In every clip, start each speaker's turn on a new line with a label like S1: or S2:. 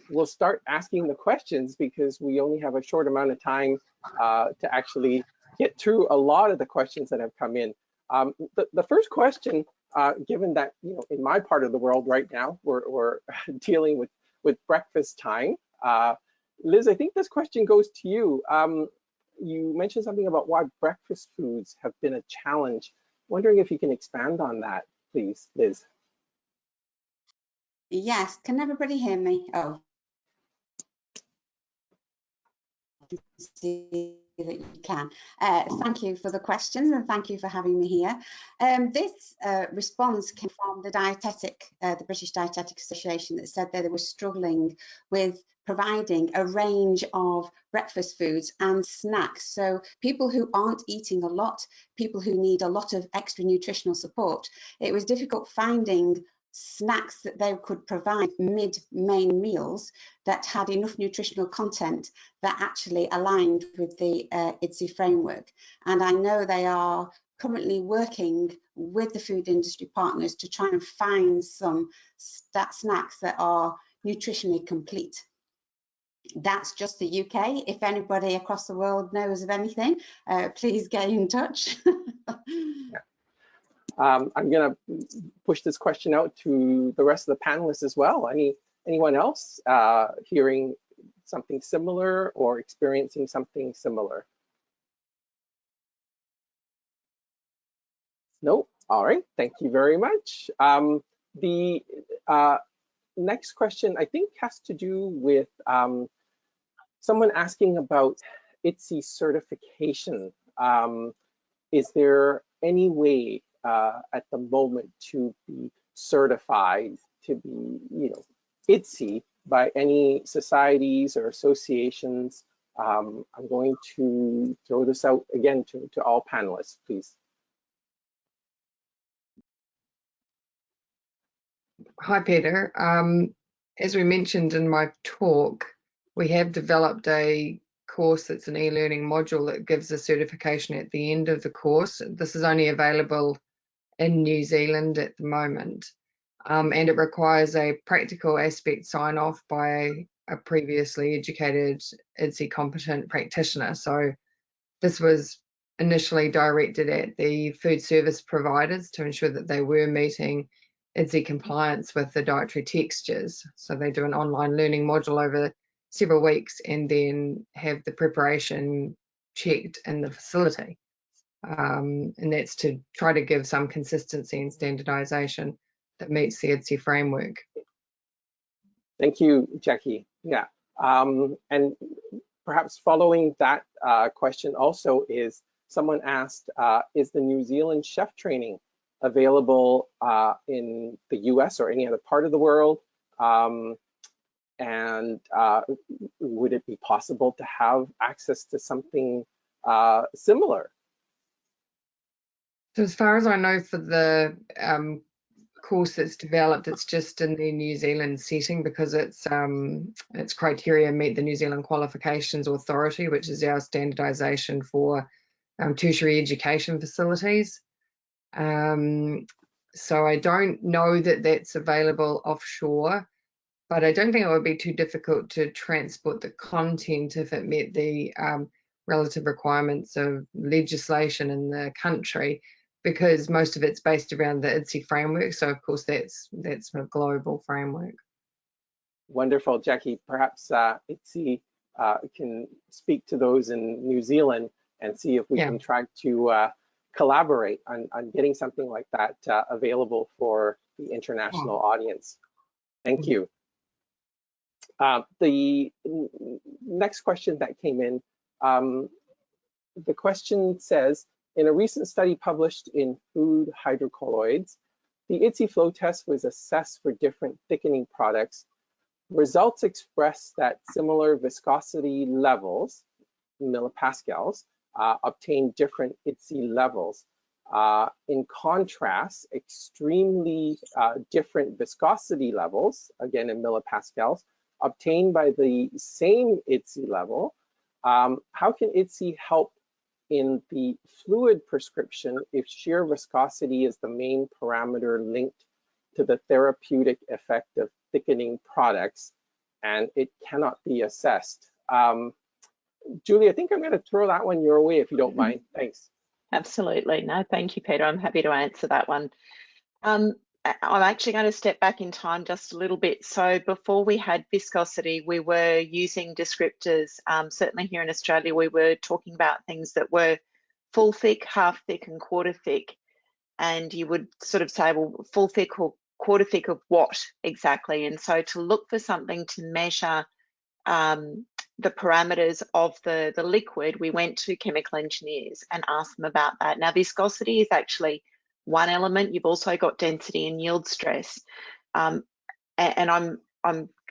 S1: we'll start asking the questions because we only have a short amount of time to actually get through a lot of the questions that have come in. The first question, given that, you know, in my part of the world right now, we're dealing with breakfast time. Liz, I think this question goes to you. You mentioned something about why breakfast foods have been a challenge. Wondering if you can expand on that, please, Liz.
S2: Yes, can everybody hear me? Oh. See that you can. Thank you for the questions and thank you for having me here. This response came from the Dietetic, the British Dietetic Association, that said that they were struggling with providing a range of breakfast foods and snacks. So people who aren't eating a lot, people who need a lot of extra nutritional support, it was difficult finding snacks that they could provide mid-main meals that had enough nutritional content that actually aligned with the IDDSI framework. And I know they are currently working with the food industry partners to try and find some snacks that are nutritionally complete. That's just the UK. If anybody across the world knows of anything, please get in touch.
S1: Yeah. I'm going to push this question out to the rest of the panelists as well. Anyone else hearing something similar or experiencing something similar? No? All right, thank you very much. The next question, I think, has to do with someone asking about IDDSI certification. Is there any way at the moment to be certified to be, you know, IDDSI by any societies or associations? I'm going to throw this out again to all panelists, please.
S3: Hi, Peter. As we mentioned in my talk, we have developed a course that's an e-learning module that gives a certification at the end of the course. This is only available in New Zealand at the moment, and it requires a practical aspect sign-off by a previously educated IDDSI competent practitioner. So this was initially directed at the food service providers to ensure that they were meeting IDDSI compliance with the dietary textures. So they do an online learning module over several weeks and then have the preparation checked in the facility. And that's to try to give some consistency and standardization that meets the IDDSI framework.
S1: Thank you, Jackie. Yeah, and perhaps following that question also is, someone asked, is the New Zealand chef training available in the US or any other part of the world? And would it be possible to have access to something similar?
S3: So as far as I know, for the course that's developed, it's just in the New Zealand setting because its criteria meet the New Zealand Qualifications Authority, which is our standardization for tertiary education facilities. So I don't know that that's available offshore, but I don't think it would be too difficult to transport the content if it met the relative requirements of legislation in the country, because most of it's based around the IDDSI framework. So of course that's a global framework.
S1: Wonderful, Jackie. Perhaps IDDSI can speak to those in New Zealand and see if we can try to collaborate on getting something like that available for the international audience. Thank you. The next question that came in, the question says, in a recent study published in Food Hydrocolloids, the IDDSI flow test was assessed for different thickening products. Results expressed that similar viscosity levels, millipascals, obtained different IDDSI levels. In contrast, extremely different viscosity levels, again in millipascals, obtained by the same IDDSI level. How can IDDSI help in the fluid prescription if shear viscosity is the main parameter linked to the therapeutic effect of thickening products? and it cannot be assessed. Julie, I think I'm going to throw that one your way if you don't mind. Thanks.
S4: Absolutely. No, thank you, Peter. I'm happy to answer that one. I'm actually going to step back in time just a little bit. So before we had viscosity, we were using descriptors. Certainly here in Australia, we were talking about things that were full thick, half thick, and quarter thick. And you would sort of say, well, full thick or quarter thick of what exactly? And so to look for something to measure the parameters of the liquid, we went to chemical engineers and asked them about that. Now, viscosity is actually one element. You've also got density and yield stress. And I'm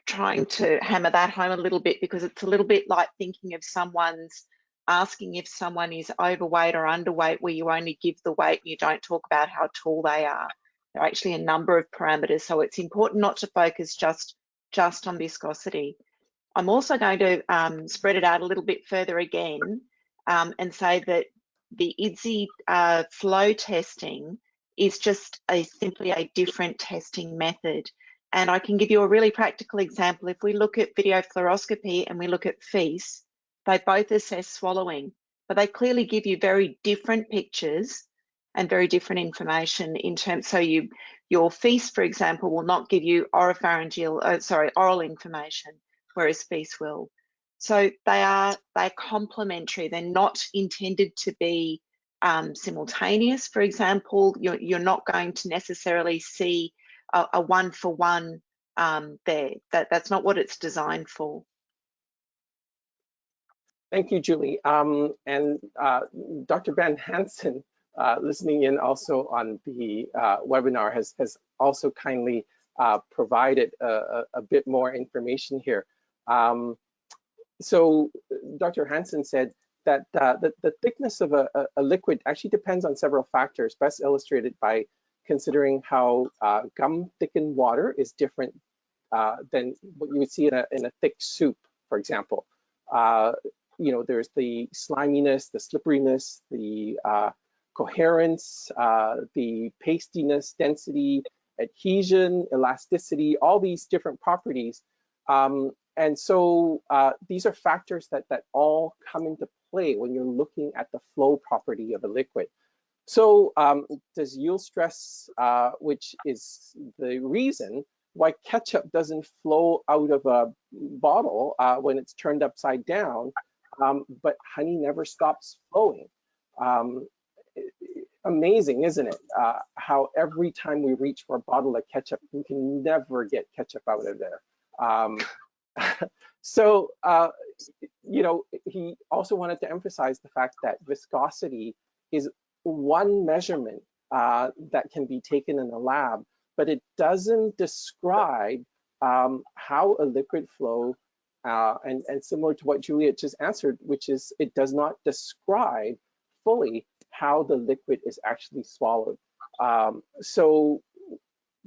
S4: trying to hammer that home a little bit because it's a little bit like thinking of asking if someone is overweight or underweight, where you only give the weight and you don't talk about how tall they are. There are actually a number of parameters, so it's important not to focus just on viscosity. I'm also going to spread it out a little bit further again and say that the IDDSI flow testing is just simply a different testing method. And I can give you a really practical example. If we look at video fluoroscopy and we look at FEES, they both assess swallowing, but they clearly give you very different pictures and very different information in terms. So your FEES, for example, will not give you oral information, whereas FEES will. So they're complementary. They're not intended to be simultaneous. For example, you're not going to necessarily see a one-for-one there. That's not what it's designed for.
S1: Thank you, Julie. And Dr. Ben Hansen, listening in also on the webinar, has also kindly provided a bit more information here. So Dr. Hansen said that the thickness of a liquid actually depends on several factors, best illustrated by considering how gum-thickened water is different than what you would see in a thick soup, for example. You know, there's the sliminess, the slipperiness, the coherence, the pastiness, density, adhesion, elasticity, all these different properties. And so these are factors that all come into play when you're looking at the flow property of a liquid. So does yield stress, which is the reason why ketchup doesn't flow out of a bottle when it's turned upside down, but honey never stops flowing. Amazing, isn't it? How every time we reach for a bottle of ketchup, we can never get ketchup out of there. So, you know, he also wanted to emphasize the fact that viscosity is one measurement that can be taken in the lab, but it doesn't describe how a liquid flow, and similar to what Juliet just answered, which is it does not describe fully how the liquid is actually swallowed. So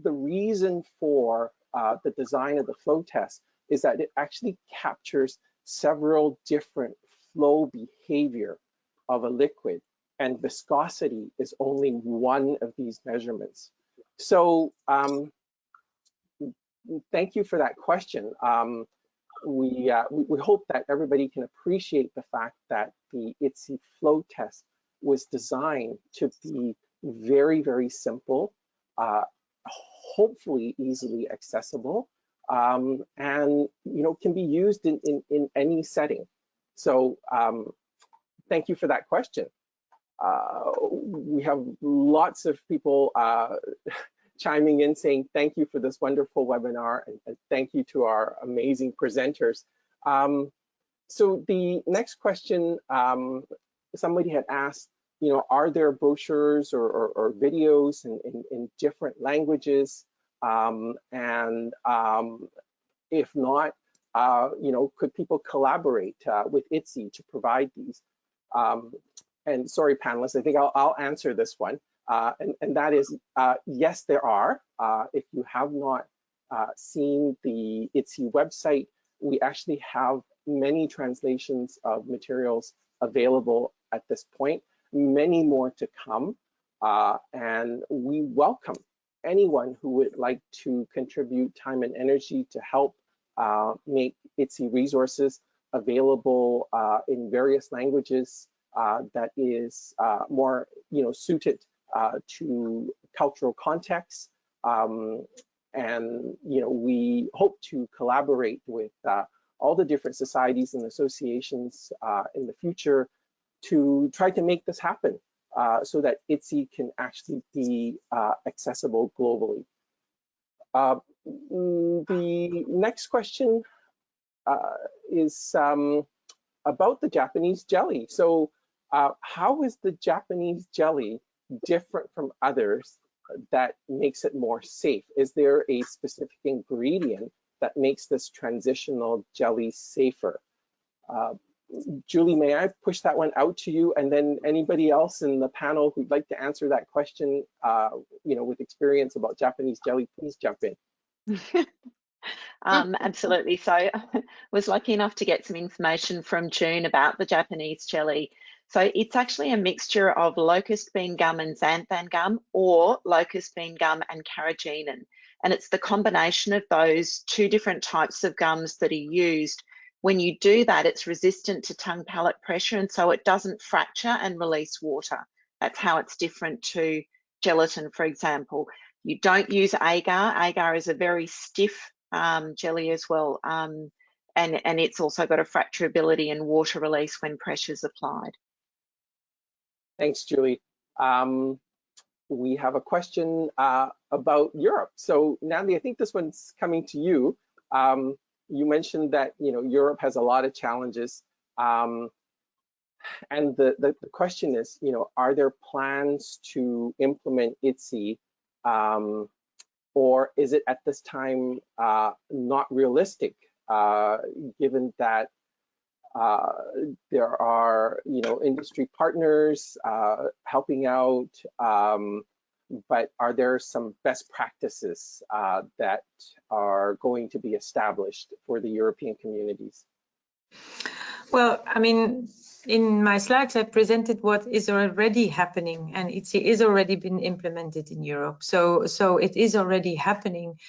S1: the reason for the design of the flow test is that it actually captures several different flow behavior of a liquid, and viscosity is only one of these measurements. So thank you for that question. We hope that everybody can appreciate the fact that the IDDSI flow test was designed to be very, very simple, hopefully easily accessible, and you know, can be used in any setting. So thank you for that question. We have lots of people chiming in saying thank you for this wonderful webinar, and thank you to our amazing presenters. So the next question, somebody had asked, you know, are there brochures or videos in different languages? And if not, you know, could people collaborate with IDDSI to provide these? And sorry, panelists, I think I'll answer this one. And that is, yes, there are. If you have not seen the IDDSI website, we actually have many translations of materials available at this point, many more to come. And we welcome anyone who would like to contribute time and energy to help make IDDSI resources available in various languages that is more, suited to cultural contexts. And we hope to collaborate with all the different societies and associations in the future to try to make this happen so that IDDSI can actually be accessible globally. The next question is about the Japanese jelly. So how is the Japanese jelly different from others that makes it more safe? Is there a specific ingredient that makes this transitional jelly safer? Julie, may I push that one out to you? And then anybody else in the panel who'd like to answer that question, with experience about Japanese jelly, please jump in.
S4: Absolutely. So I was lucky enough to get some information from June about the Japanese jelly. So it's actually a mixture of locust bean gum and xanthan gum, or locust bean gum and carrageenan. And it's the combination of those two different types of gums that are used. When you do that, it's resistant to tongue palate pressure, and so it doesn't fracture and release water. That's how it's different to gelatin, for example. You don't use agar. Agar is a very stiff jelly as well, and it's also got a fracturability and water release when pressure is applied.
S1: Thanks, Julie. We have a question about Europe. So Natalie, I think this one's coming to you. You mentioned that Europe has a lot of challenges, and the question is, are there plans to implement IDDSI, or is it at this time not realistic, given that there are industry partners helping out, but are there some best practices that are going to be established for the European communities?
S5: Well, I mean, in my slides, I presented what is already happening, and IDDSI is already been implemented in Europe. So it is already happening.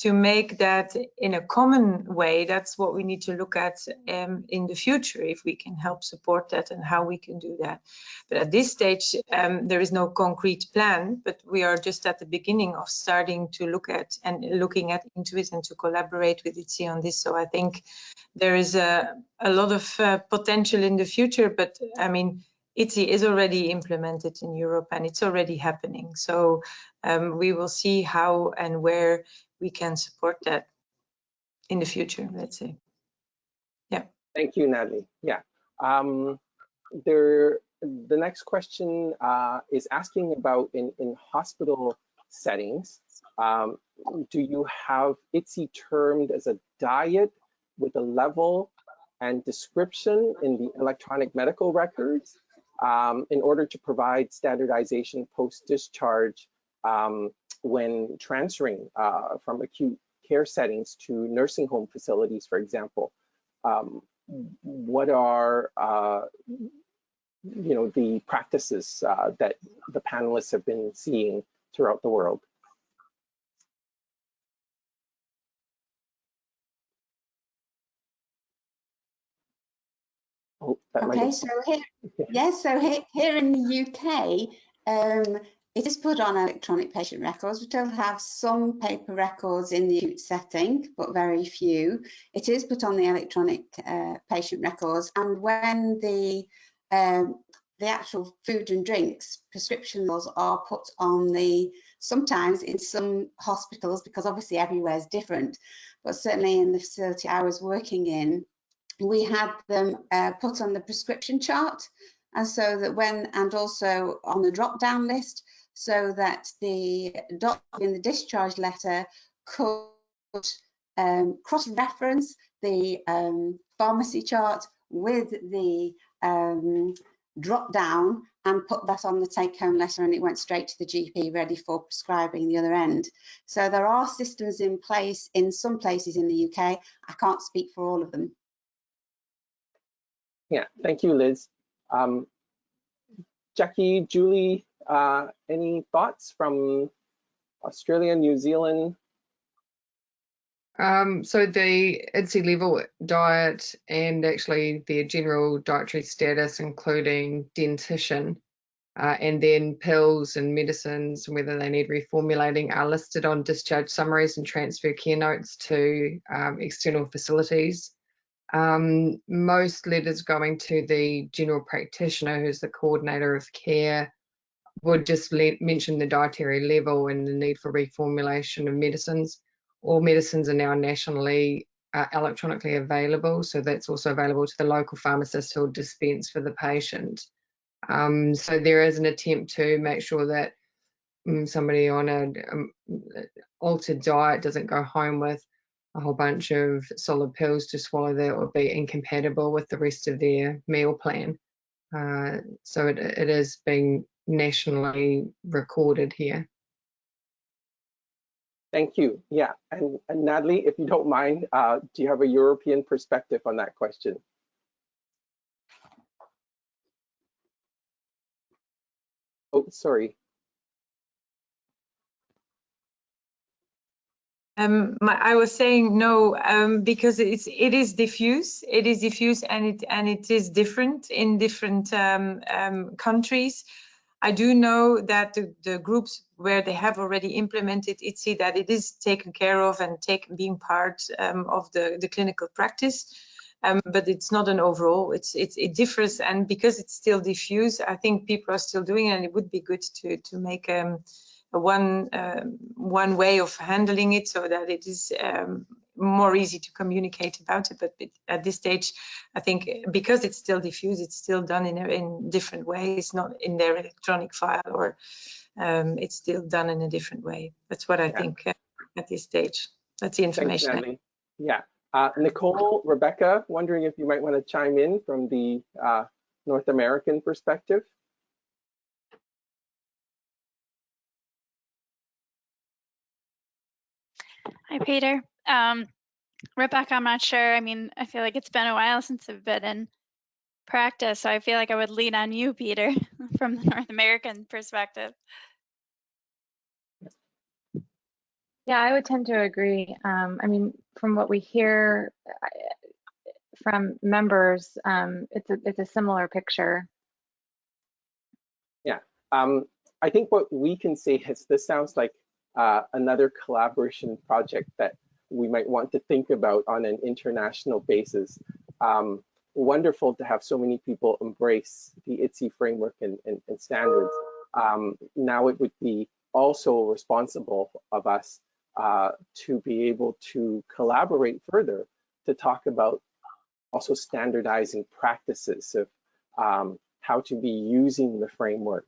S5: To make that in a common way, that's what we need to look at in the future, if we can help support that and how we can do that. But at this stage, there is no concrete plan, but we are just at the beginning of starting to look at and looking at into it and to collaborate with IDDSI on this. So I think there is a lot of potential in the future, but I mean, IDDSI is already implemented in Europe and it's already happening. So we will see how and where we can support that in the future, let's say. Yeah.
S1: Thank you, Natalie. Yeah. The next question is asking about in hospital settings, do you have IDDSI termed as a diet with a level and description in the electronic medical records in order to provide standardization post-discharge when transferring from acute care settings to nursing home facilities, for example? What are the practices that the panelists have been seeing throughout the world? Oh,
S2: okay, so here, yes, so here in the UK, it is put on electronic patient records. We still have some paper records in the acute setting, but very few. It is put on the electronic patient records, and when the actual food and drinks prescription laws are put on sometimes in some hospitals, because obviously everywhere is different, but certainly in the facility I was working in, we had them put on the prescription chart, and so that and also on the drop-down list, so that the doctor in the discharge letter could cross-reference the pharmacy chart with the drop-down and put that on the take-home letter, and it went straight to the GP ready for prescribing the other end. So there are systems in place in some places in the UK. I can't speak for all of them.
S1: Yeah, thank you, Liz. Jackie, Julie, any thoughts from Australia, New Zealand?
S3: So the IDDSI level diet and actually their general dietary status, including dentition, and then pills and medicines, whether they need reformulating, are listed on discharge summaries and transfer care notes to external facilities. Most letters going to the general practitioner, who's the coordinator of care, would just mention the dietary level and the need for reformulation of medicines. All medicines are now nationally electronically available, so that's also available to the local pharmacist who will dispense for the patient. So there is an attempt to make sure that somebody on an altered diet doesn't go home with a whole bunch of solid pills to swallow that would be incompatible with the rest of their meal plan. So it is being nationally recorded here.
S1: Thank you. Yeah, and Natalie, if you don't mind, do you have a European perspective on that question? Oh, sorry.
S5: I was saying no, because it is diffuse. It is diffuse, and it is different in different countries. I do know that the groups where they have already implemented IDDSI, that it is taken care of and being part of the clinical practice. But it's not an overall. It differs, and because it's still diffuse, I think people are still doing it, and it would be good to make one way of handling it so that it is more easy to communicate about it. But at this stage, I think because it's still diffuse, it's still done in different ways, not in their electronic file, or it's still done in a different way. That's what I think at this stage. That's the information.
S1: Thanks, Natalie. Yeah. Nicole, Rebecca, wondering if you might want to chime in from the North American perspective.
S6: Hi, Peter. Rebecca, I'm not sure. I mean, I feel like it's been a while since I've been in practice, so I feel like I would lean on you, Peter, from the North American perspective.
S7: Yeah, I would tend to agree. I mean, from what we hear from members, it's a similar picture.
S1: Yeah, I think what we can say is this sounds like another collaboration project that we might want to think about on an international basis. Wonderful to have so many people embrace the IDDSI framework and standards. Now it would be also responsible of us to be able to collaborate further to talk about also standardizing practices of how to be using the framework.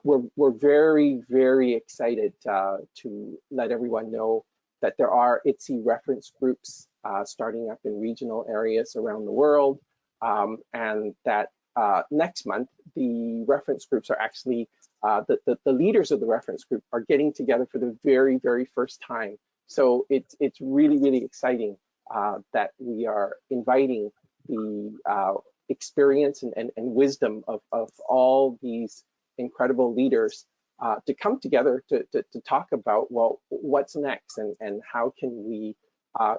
S1: We're very, very excited to let everyone know that there are IDDSI reference groups starting up in regional areas around the world, and that next month the reference groups are actually, the leaders of the reference group are getting together for the very, very first time. So it's really, really exciting that we are inviting the experience and wisdom of all these incredible leaders to come together to talk about, well, what's next and how can we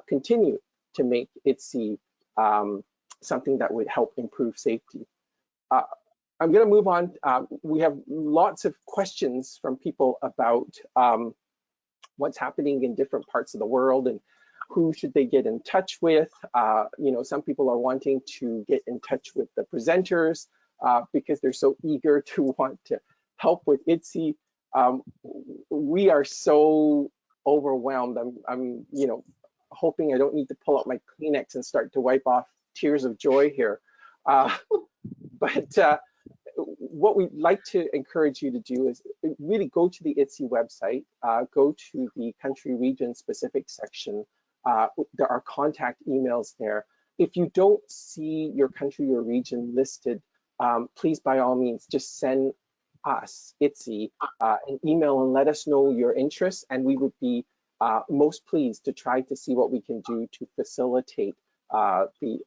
S1: continue to make IDDSI something that would help improve safety. I'm going to move on. We have lots of questions from people about what's happening in different parts of the world and who should they get in touch with. You know, some people are wanting to get in touch with the presenters because they're so eager to want to help with IDDSI. We are so overwhelmed. I'm you know, hoping I don't need to pull out my Kleenex and start to wipe off tears of joy here. But what we'd like to encourage you to do is really go to the IDDSI website, go to the country region specific section. There are contact emails there. If you don't see your country or region listed, please, by all means, just send us, IDDSI, an email and let us know your interests, and we would be most pleased to try to see what we can do to facilitate the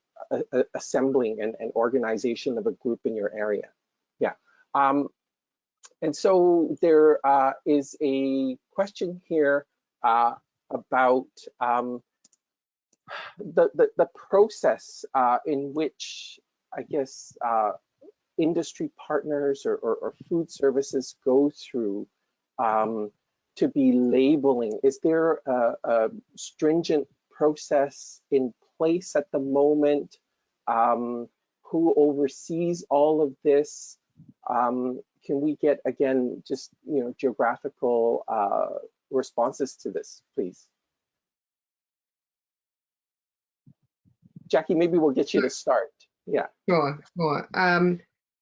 S1: assembling and organization of a group in your area. Yeah. And so there is a question here about the process in which, I guess, industry partners or food services go through to be labeling, is there a stringent process in place at the moment? Who oversees all of this? Can we get, again, just geographical responses to this, please? Jackie, maybe we'll get you to start. Yeah.
S3: Sure.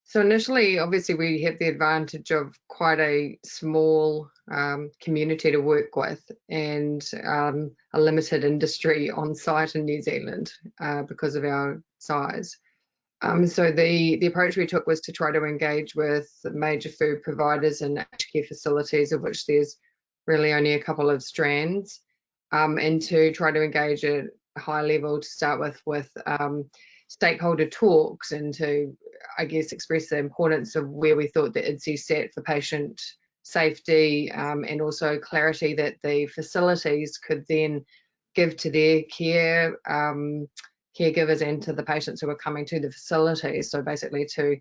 S3: So initially, obviously, we have the advantage of quite a small community to work with and a limited industry on site in New Zealand because of our size. So the approach we took was to try to engage with major food providers and aged care facilities, of which there's really only a couple of strands, and to try to engage at a high level to start with stakeholder talks and to, I guess, express the importance of where we thought the IDDSI sat for patient safety, and also clarity that the facilities could then give to their caregivers and to the patients who are coming to the facilities. So basically to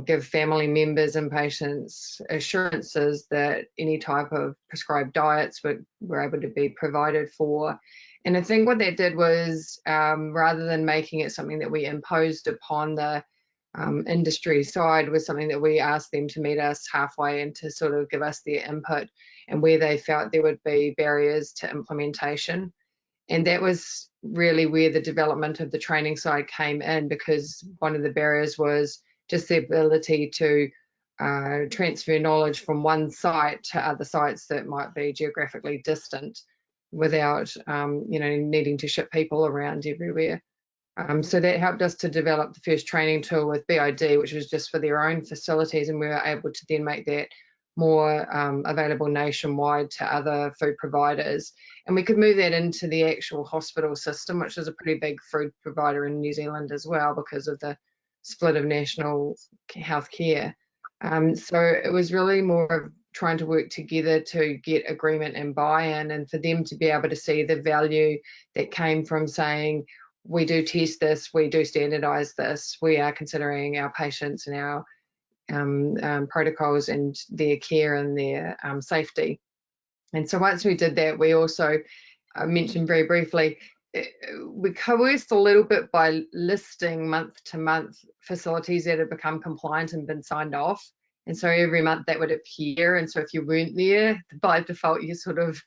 S3: give family members and patients assurances that any type of prescribed diets were able to be provided for. And I think what that did was, rather than making it something that we imposed upon the industry side, was something that we asked them to meet us halfway and to sort of give us their input and where they felt there would be barriers to implementation. And that was really where the development of the training side came in, because one of the barriers was just the ability to transfer knowledge from one site to other sites that might be geographically distant without needing to ship people around everywhere. So that helped us to develop the first training tool with BID, which was just for their own facilities, and we were able to then make that more available nationwide to other food providers. And we could move that into the actual hospital system, which is a pretty big food provider in New Zealand as well because of the split of national health care. So it was really more of trying to work together to get agreement and buy-in, and for them to be able to see the value that came from saying, we do test this, we do standardise this, we are considering our patients and our protocols and their care and their safety. And so once we did that, we also mentioned very briefly, we coerced a little bit by listing month to month facilities that had become compliant and been signed off. And so every month that would appear. And so if you weren't there, by default, you sort of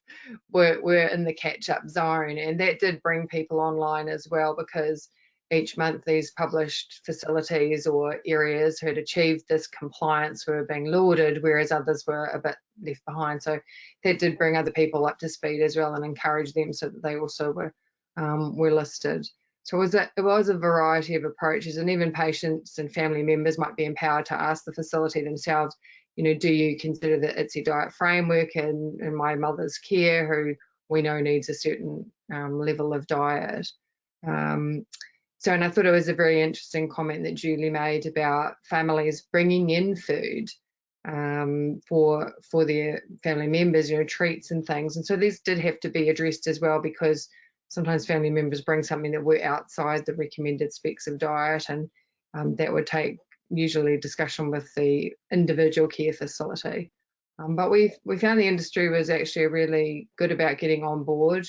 S3: were in the catch-up zone. And that did bring people online as well, because each month these published facilities or areas who had achieved this compliance were being lauded, whereas others were a bit left behind. So that did bring other people up to speed as well and encourage them so that they also were listed. So it was a variety of approaches, and even patients and family members might be empowered to ask the facility themselves, do you consider the IDDSI diet framework in my mother's care, who we know needs a certain level of diet? So, and I thought it was a very interesting comment that Julie made about families bringing in food for their family members, treats and things. And so these did have to be addressed as well, because sometimes family members bring something that were outside the recommended specs of diet, and that would take usually discussion with the individual care facility. But we found the industry was actually really good about getting on board,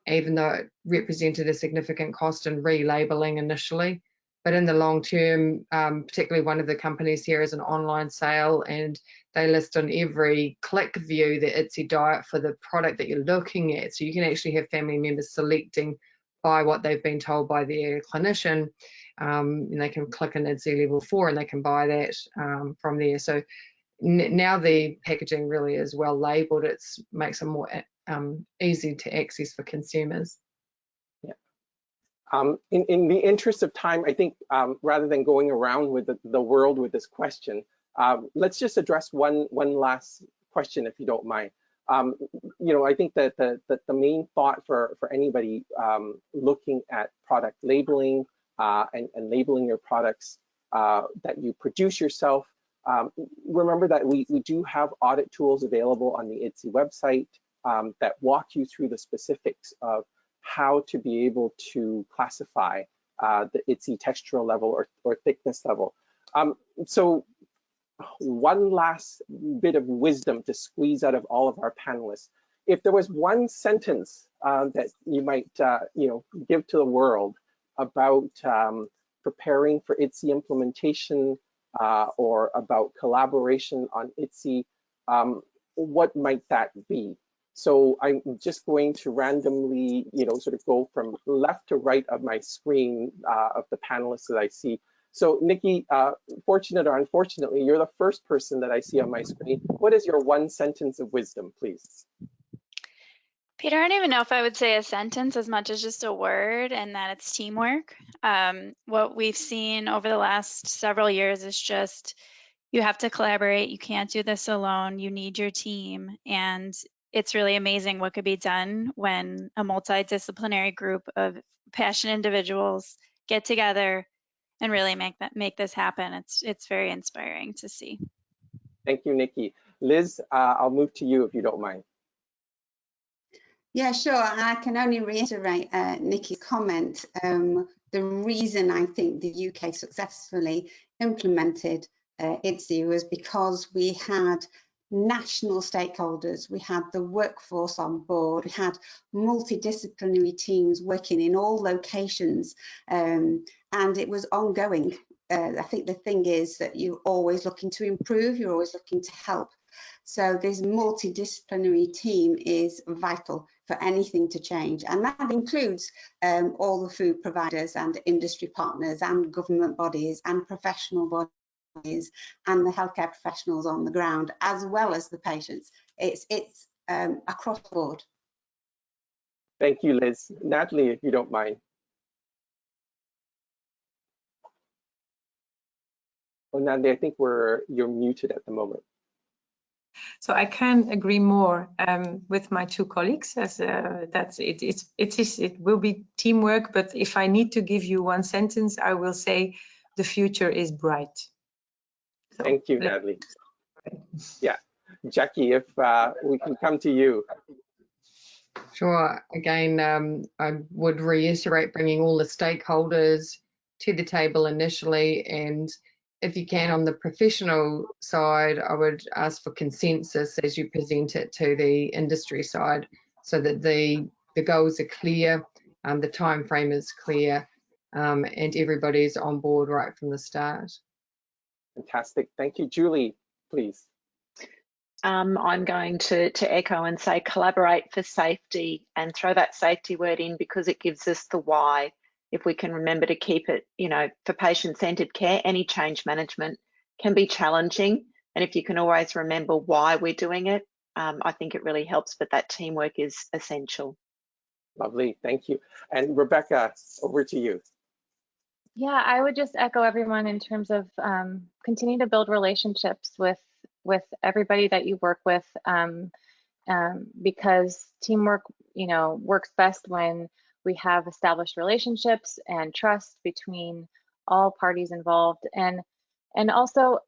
S3: even though it represented a significant cost in relabeling initially. But in the long term, particularly one of the companies here is an online sale, and they list on every click view the IDDSI diet for the product that you're looking at. So you can actually have family members selecting by what they've been told by their clinician, and they can click an IDDSI level 4 and they can buy that from there. So now the packaging really is well labelled. It makes it more easy to access for consumers.
S1: In the interest of time, I think rather than going around with the world with this question, let's just address one last question, if you don't mind. I think that the main thought for anybody looking at product labeling and labeling your products that you produce yourself, remember that we do have audit tools available on the IDDSI website that walk you through the specifics of how to be able to classify the IDDSI textural level or thickness level. So one last bit of wisdom to squeeze out of all of our panelists. If there was one sentence that you might give to the world about preparing for IDDSI implementation or about collaboration on IDDSI, what might that be? So I'm just going to randomly, sort of go from left to right of my screen of the panelists that I see. So Nikki, fortunate or unfortunately, you're the first person that I see on my screen. What is your one sentence of wisdom, please?
S6: Peter, I don't even know if I would say a sentence as much as just a word, and that it's teamwork. What we've seen over the last several years is just you have to collaborate. You can't do this alone. You need your team. And it's really amazing what could be done when a multidisciplinary group of passionate individuals get together and really make this happen. It's very inspiring to see.
S1: Thank you, Nikki. Liz, I'll move to you if you don't mind.
S2: Yeah, sure. I can only reiterate Nikki's comment. The reason I think the UK successfully implemented IDDSI was because we had national stakeholders, we had the workforce on board, we had multidisciplinary teams working in all locations, and it was ongoing. I think the thing is that you're always looking to improve, you're always looking to help. So this multidisciplinary team is vital for anything to change, and that includes all the food providers and industry partners and government bodies and professional bodies and the healthcare professionals on the ground, as well as the patients. It's across the board.
S1: Thank you, Liz. Natalie, if you don't mind. Oh, Natalie, I think you're muted at the moment.
S5: So I can agree more with my two colleagues, as it will be teamwork. But if I need to give you one sentence, I will say the future is bright. So,
S1: thank you, Natalie. Yeah, Jackie, if we can come to you.
S3: Sure. Again, I would reiterate bringing all the stakeholders to the table initially, and if you can, on the professional side, I would ask for consensus as you present it to the industry side, so that the goals are clear, the time frame is clear, and everybody's on board right from the start.
S1: Fantastic. Thank you. Julie, please.
S4: I'm going to echo and say collaborate for safety, and throw that safety word in because it gives us the why. If we can remember to keep it, for patient-centered care, any change management can be challenging. And if you can always remember why we're doing it, I think it really helps, but that teamwork is essential.
S1: Lovely, thank you. And Rebecca, over to you.
S7: Yeah, I would just echo everyone in terms of continue to build relationships with everybody that you work with, because teamwork, works best when we have established relationships and trust between all parties involved, and also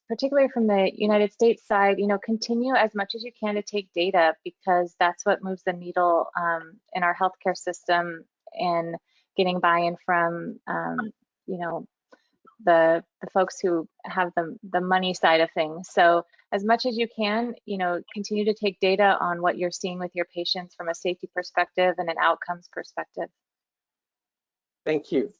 S7: particularly from the United States side, continue as much as you can to take data, because that's what moves the needle in our healthcare system, and getting buy-in from the folks who have the money side of things. So as much as you can, continue to take data on what you're seeing with your patients from a safety perspective and an outcomes perspective.
S1: Thank you.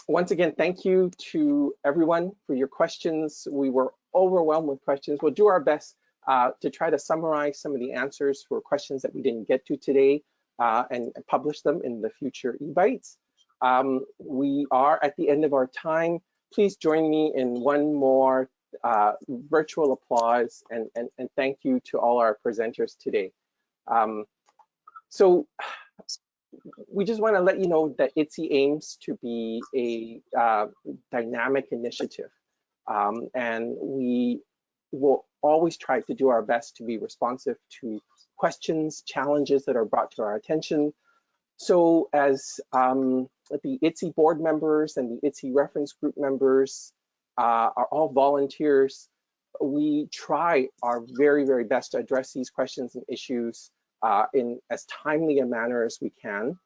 S1: Once again, thank you to everyone for your questions. We were overwhelmed with questions. We'll do our best to try to summarize some of the answers for questions that we didn't get to today and publish them in the future eBites. We are at the end of our time. Please join me in one more virtual applause and thank you to all our presenters today. So we just want to let you know that IDDSI aims to be a dynamic initiative, and we will always try to do our best to be responsive to questions, challenges that are brought to our attention. So as the IDDSI board members and the IDDSI reference group members are all volunteers, we try our very, very best to address these questions and issues in as timely a manner as we can.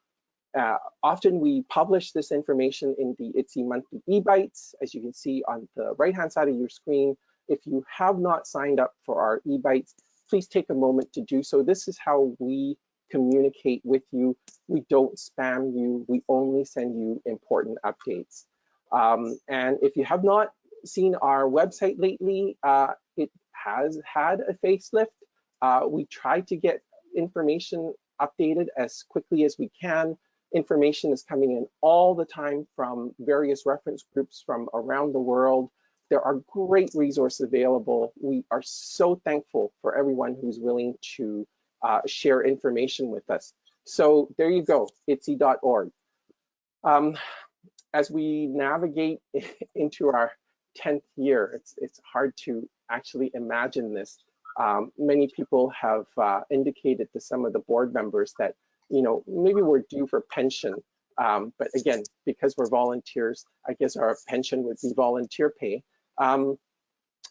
S1: Often we publish this information in the IDDSI monthly e-bites, as you can see on the right-hand side of your screen. If you have not signed up for our e-bites, please take a moment to do so. This is how we communicate with you. We don't spam you. We only send you important updates. And if you have not seen our website lately, it has had a facelift. We try to get information updated as quickly as we can. Information is coming in all the time from various reference groups from around the world. There are great resources available. We are so thankful for everyone who's willing to share information with us. So there you go, IDDSI.org. As we navigate into our 10th year, it's hard to actually imagine this. Many people have indicated to some of the board members that, you know, maybe we're due for pension. But again, because we're volunteers, I guess our pension would be volunteer pay.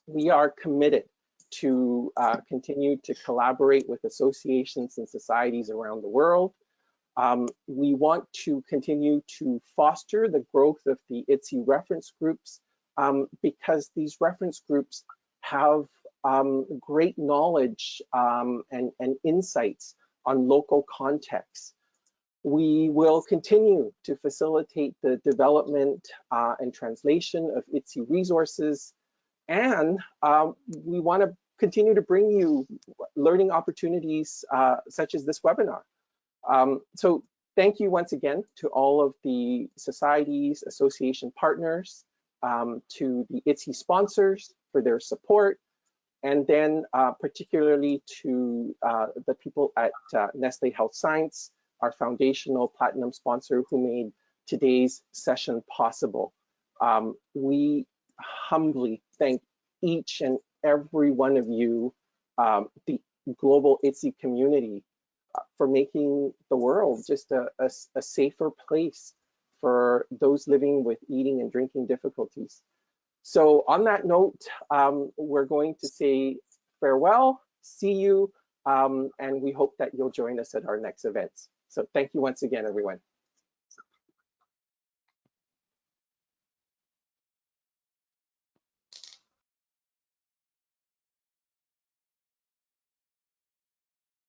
S1: We are committed to continue to collaborate with associations and societies around the world. We want to continue to foster the growth of the IDDSI reference groups because these reference groups have great knowledge and insights on local contexts. We will continue to facilitate the development and translation of IDDSI resources, and we want to continue to bring you learning opportunities such as this webinar. So thank you once again to all of the societies, association partners, to the IDDSI sponsors for their support, and then particularly to the people at Nestle Health Science, our foundational platinum sponsor who made today's session possible. We humbly thank each and every one of you, the global IDDSI community, for making the world just a safer place for those living with eating and drinking difficulties. So on that note, we're going to say farewell, see you, and we hope that you'll join us at our next events. So thank you once again, everyone.